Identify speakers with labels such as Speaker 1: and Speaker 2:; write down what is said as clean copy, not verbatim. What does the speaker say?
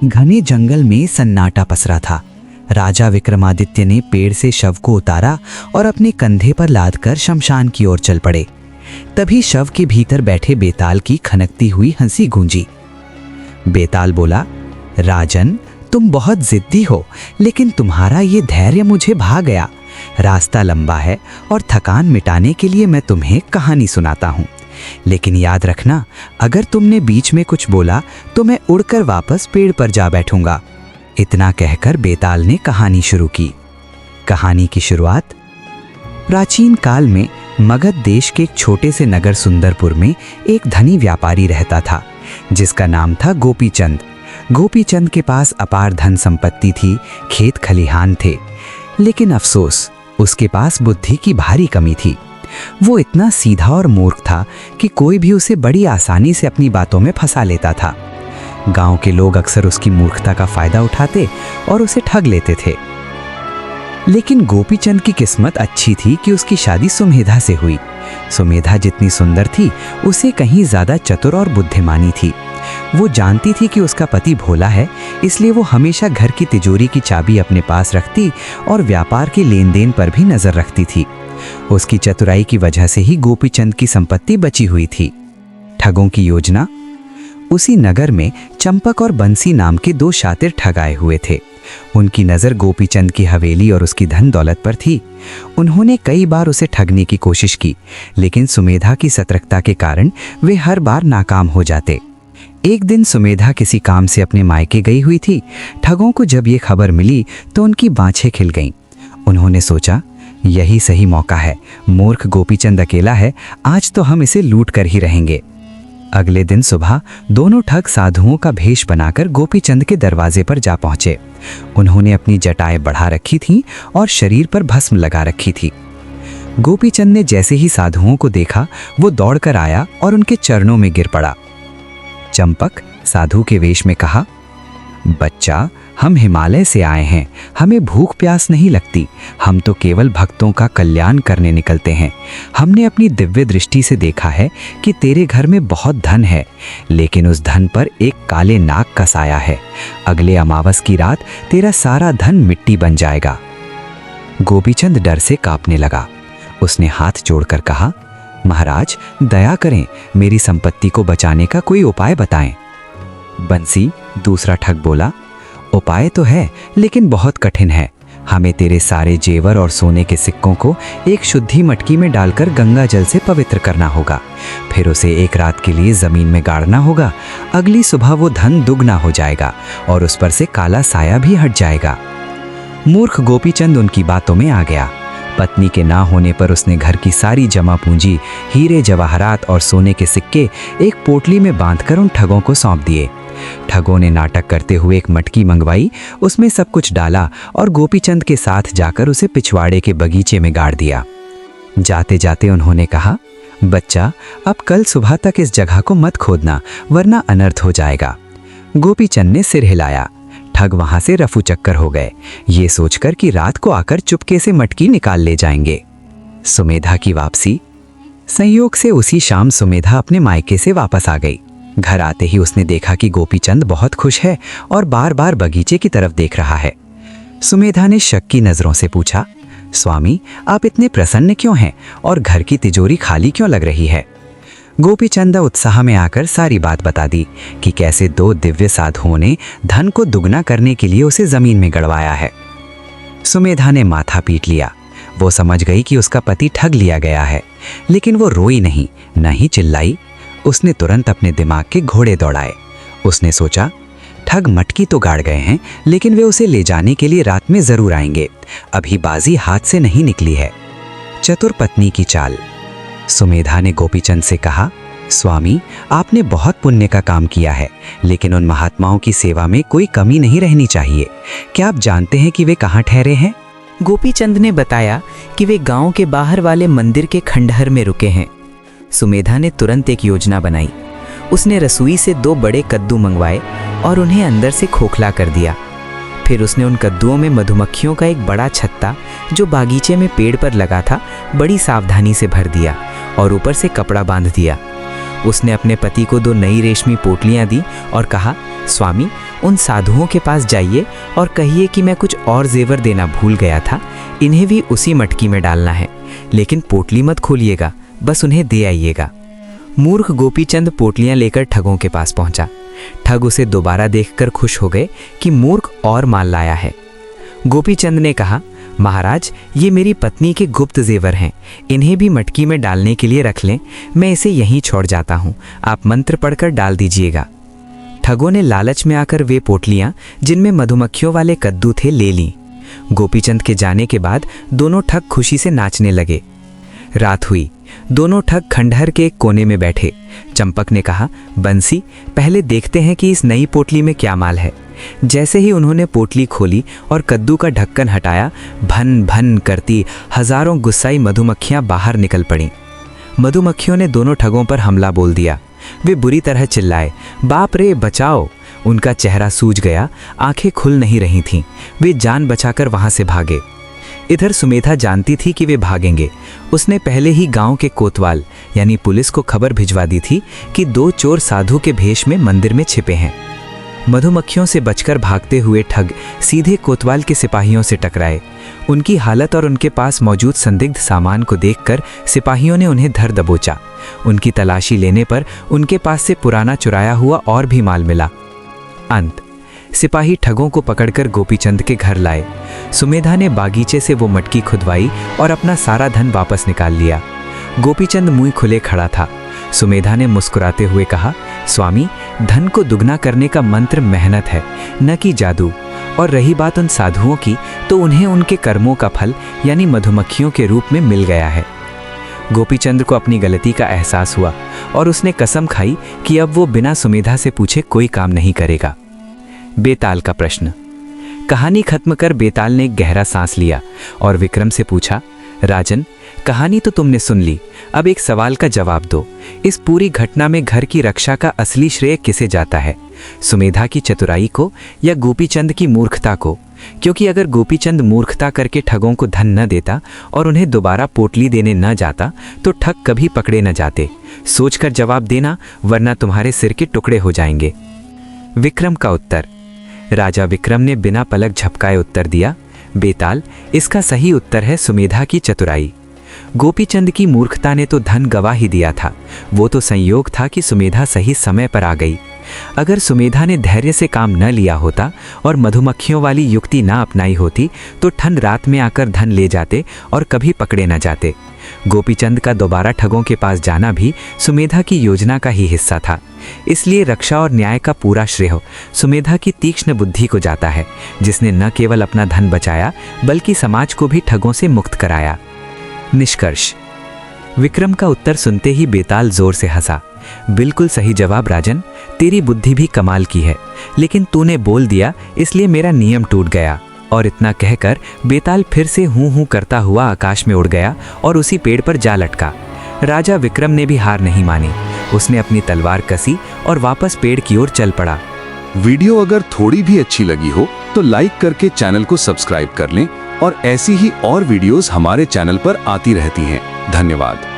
Speaker 1: घने जंगल में सन्नाटा पसरा था। राजा विक्रमादित्य ने पेड़ से शव को उतारा और अपने कंधे पर लादकर शमशान की ओर चल पड़े। तभी शव के भीतर बैठे बेताल की खनकती हुई हंसी गूंजी। बेताल बोला, राजन, तुम बहुत जिद्दी हो, लेकिन तुम्हारा ये धैर्य मुझे भा गया। रास्ता लंबा है और थकान मिटाने के लिए मैं तुम्हें कहानी सुनाता हूँ, लेकिन याद रखना, अगर तुमने बीच में कुछ बोला तो मैं उड़कर वापस पेड़ पर जा बैठूंगा। इतना कहकर बेताल ने कहानी शुरू की। कहानी की शुरुआत। प्राचीन काल में मगध देश के एक छोटे से नगर सुंदरपुर में एक धनी व्यापारी रहता था, जिसका नाम था गोपीचंद। गोपीचंद के पास अपार धन संपत्ति थी, खेत खलिहान थे, लेकिन अफसोस, उसके पास बुद्धि की भारी कमी थी। वो इतना सीधा और मूर्ख था कि कोई भी उसे बड़ी आसानी से अपनी बातों में फंसा लेता था। गांव के लोग अक्सर उसकी मूर्खता का फायदा उठाते और उसे ठग लेते थे। लेकिन गोपीचंद की किस्मत अच्छी थी कि उसकी शादी सुमेधा से हुई। सुमेधा जितनी सुंदर थी, उसे कहीं ज्यादा चतुर और बुद्धिमानी थी। वो जानती थी कि उसका पति भोला है, इसलिए वो हमेशा घर की तिजोरी की चाबी अपने पास रखती और व्यापार के लेन देन पर भी नजर रखती थी। उसकी चतुराई की वजह से ही गोपीचंद की संपत्ति बची हुई थी। ठगों की योजना। उसी नगर में चंपक और बंसी नाम के दो शातिर ठग आए हुए थे। उनकी नज़र गोपीचंद की हवेली और उसकी धन दौलत पर थी। उन्होंने कई बार उसे ठगने की कोशिश की, लेकिन सुमेधा की सतर्कता के कारण वे हर बार नाकाम हो जाते। एक दिन सुमेधा किसी काम से अपने मायके गई हुई थी। ठगों को जब ये खबर मिली तो उनकी बाँछें खिल गईं। उन्होंने सोचा, यही सही मौका है, मूर्ख गोपीचंद अकेला है, आज तो हम इसे लूट कर ही रहेंगे। अगले दिन सुबह दोनों ठग साधुओं का भेष बनाकर गोपीचंद के दरवाजे पर जा पहुंचे। उन्होंने अपनी जटाएं बढ़ा रखी थीं और शरीर पर भस्म लगा रखी थी। गोपीचंद ने जैसे ही साधुओं को देखा, वो दौड़कर आया और उनके चरणों में गिर पड़ा। चंपक साधु के वेश में कहा, बच्चा, हम हिमालय से आए हैं, हमें भूख प्यास नहीं लगती, हम तो केवल भक्तों का कल्याण करने निकलते हैं। हमने अपनी दिव्य दृष्टि से देखा है कि तेरे घर में बहुत धन है, लेकिन उस धन पर एक काले नाग का साया है। अगले अमावस की रात तेरा सारा धन मिट्टी बन जाएगा। गोपीचंद डर से कांपने लगा। उसने हाथ जोड़कर कहा, महाराज, दया करें, मेरी संपत्ति को बचाने का कोई उपाय बताएं। बंसी, दूसरा ठग, बोला, उपाय तो है, लेकिन बहुत कठिन है। हमें तेरे सारे जेवर और सोने के सिक्कों को एक शुद्धि मटकी में डालकर गंगा जल से पवित्र करना होगा। फिर उसे एक रात के लिए जमीन में गाड़ना होगा। अगली सुबह वो धन दुगना हो जाएगा और उस पर से काला साया भी हट जाएगा। मूर्ख गोपीचंद उनकी बातों में आ गया। पत्नी के ना होने पर उसने घर की सारी जमा पूंजी, हीरे जवाहरात और सोने के सिक्के एक पोटली में बांधकर उन ठगों को सौंप दिए। ठगों ने नाटक करते हुए एक मटकी मंगवाई, उसमें सब कुछ डाला और गोपीचंद के साथ जाकर उसे पिछवाड़े के बगीचे में गाड़ दिया। जाते जाते उन्होंने कहा, बच्चा, अब कल सुबह तक इस जगह को मत खोदना, वरना अनर्थ हो जाएगा। गोपीचंद ने सिर हिलाया। ठग वहां से रफू चक्कर हो गए, ये सोचकर कि रात को आकर चुपके से मटकी निकाल ले जाएंगे। सुमेधा की वापसी। संयोग से उसी शाम सुमेधा अपने मायके से वापस आ गई। घर आते ही उसने देखा कि गोपीचंद बहुत खुश है और बार बार बगीचे की तरफ देख रहा है। सुमेधा ने शक की नजरों से पूछा, स्वामी, आप इतने प्रसन्न क्यों हैं और घर की तिजोरी खाली क्यों लग रही है? गोपीचंद उत्साह में आकर सारी बात बता दी कि कैसे दो दिव्य साधुओं ने धन को दुगना करने के लिए उसे जमीन में गड़वाया है। सुमेधा ने माथा पीट लिया। वो समझ गई कि उसका पति ठग लिया गया है, लेकिन वो रोई नहीं, न ही चिल्लाई। उसने तुरंत अपने दिमाग के घोड़े दौड़ाए। उसने सोचा, ठग मटकी तो गाड़ गए हैं, लेकिन वे उसे ले जाने के लिए रात में जरूर आएंगे। अभी बाजी हाथ से नहीं निकली है। चतुर पत्नी की चाल। सुमेधा ने गोपीचंद से कहा, स्वामी, आपने बहुत पुण्य का काम किया है, लेकिन उन महात्माओं की सेवा में कोई कमी नहीं रहनी चाहिए। क्या आप जानते हैं कि वे कहाँ ठहरे हैं?
Speaker 2: गोपीचंद ने बताया कि वे गांव के बाहर वाले मंदिर के खंडहर में रुके हैं। सुमेधा ने तुरंत एक योजना बनाई। उसने रसोई से 2 बड़े कद्दू मंगवाए और उन्हें अंदर से खोखला कर दिया। फिर उसने उन कद्दुओं में मधुमक्खियों का एक बड़ा छत्ता, जो बागीचे में पेड़ पर लगा था, बड़ी सावधानी से भर दिया और ऊपर से कपड़ा बांध दिया। उसने अपने पति को 2 नई रेशमी पोटलियां दी और कहा, स्वामी, उन साधुओं के पास जाइए और कहिए कि मैं कुछ और जेवर देना भूल गया था, इन्हें भी उसी मटकी में डालना है, लेकिन पोटली मत खोलिएगा, बस उन्हें दे आइएगा। मूर्ख गोपीचंद पोटलियां लेकर ठगों के पास पहुंचा। ठग उसे दोबारा देखकर खुश हो गए कि मूर्ख और माल लाया है। गोपीचंद ने कहा, महाराज, ये मेरी पत्नी के गुप्त जेवर हैं, इन्हें भी मटकी में डालने के लिए रख लें, मैं इसे यहीं छोड़ जाता हूँ, आप मंत्र पढ़कर डाल दीजिएगा। ठगों ने लालच में आकर वे पोटलियां जिनमें मधुमक्खियों वाले कद्दू थे ले लीं। गोपीचंद के जाने के बाद दोनों ठग खुशी से नाचने लगे। रात हुई, दोनों ठग खंडहर के एक कोने में बैठे। चंपक ने कहा, बंसी, पहले देखते हैं कि इस नई पोटली में क्या माल है। जैसे ही उन्होंने पोटली खोली और कद्दू का ढक्कन हटाया, भन भन करती हजारों गुस्साई मधुमक्खियां बाहर निकल पड़ीं। मधुमक्खियों ने दोनों ठगों पर हमला बोल दिया। वे बुरी तरह चिल्लाए, बाप रे, बचाओ। उनका चेहरा सूज गया, आंखें खुल नहीं रही थीं। वे जान बचाकर वहां से भागे। इधर सुमेधा जानती थी कि वे भागेंगे। उसने पहले ही गांव के कोतवाल यानी पुलिस को खबर भिजवा दी थी कि 2 चोर साधु के भेष में मंदिर में छिपे हैं। मधुमक्खियों से बचकर भागते हुए ठग सीधे कोतवाल के सिपाहियों से टकराए। उनकी हालत और उनके पास मौजूद संदिग्ध सामान को देखकर सिपाहियों ने उन्हें धर दबोचा। उनकी तलाशी लेने पर उनके पास से पुराना चुराया हुआ और भी माल मिला। अंत, सिपाही ठगों को पकड़कर गोपीचंद के घर लाए। सुमेधा ने बागीचे से वो मटकी खुदवाई और अपना सारा धन वापस निकाल लिया। गोपीचंद मुंह खुले खड़ा था। सुमेधा ने मुस्कुराते हुए कहा, स्वामी, धन को दुगना करने का मंत्र मेहनत है, न कि जादू। और रही बात उन साधुओं की, तो उन्हें उनके कर्मों का फल यानी मधुमक्खियों के रूप में मिल गया है। गोपीचंद को अपनी गलती का एहसास हुआ और उसने कसम खाई कि अब वो बिना सुमेधा से पूछे कोई काम नहीं करेगा। बेताल का प्रश्न। कहानी खत्म कर बेताल ने एक गहरा सांस लिया और विक्रम से पूछा, राजन, कहानी तो तुमने सुन ली, अब एक सवाल का जवाब दो। इस पूरी घटना में घर की रक्षा का असली श्रेय किसे जाता है, सुमेधा की चतुराई को या गोपीचंद की मूर्खता को? क्योंकि अगर गोपीचंद मूर्खता करके ठगों को धन न देता और उन्हें दोबारा पोटली देने न जाता तो ठग कभी पकड़े न जाते। सोचकर जवाब देना, वरना तुम्हारे सिर के टुकड़े हो जाएंगे। विक्रम का उत्तर। राजा विक्रम ने बिना पलक झपकाए उत्तर दिया, बेताल, इसका सही उत्तर है सुमेधा की चतुराई। गोपीचंद की मूर्खता ने तो धन गवा ही दिया था, वो तो संयोग था कि सुमेधा सही समय पर आ गई। अगर सुमेधा ने धैर्य से काम न लिया होता और मधुमक्खियों वाली युक्ति ना अपनाई होती तो ठन रात में आकर धन ले जाते और कभी पकड़े न जाते। गोपीचंद का दोबारा ठगों के पास जाना भी सुमेधा की योजना का ही हिस्सा था। इसलिए रक्षा और न्याय का पूरा श्रेय सुमेधा की तीक्ष्ण बुद्धि को जाता है, जिसने न केवल अपना धन बचाया बल्कि समाज को भी ठगों से मुक्त कराया। निष्कर्ष। विक्रम का उत्तर सुनते ही बेताल जोर से हंसा। बिल्कुल सही जवाब राजन, तेरी बुद्धि भी कमाल की है, लेकिन तूने बोल दिया इसलिए मेरा नियम टूट गया। और इतना कहकर बेताल फिर से हूं हूं करता हुआ आकाश में उड़ गया और उसी पेड़ पर जा लटका। राजा विक्रम ने भी हार नहीं मानी। उसने अपनी तलवार कसी और वापस पेड़ की ओर चल पड़ा।
Speaker 3: वीडियो अगर थोड़ी भी अच्छी लगी हो तो लाइक करके चैनल को सब्सक्राइब कर लें और ऐसी ही और वीडियोस हमारे चैनल पर आती रहती हैं। धन्यवाद।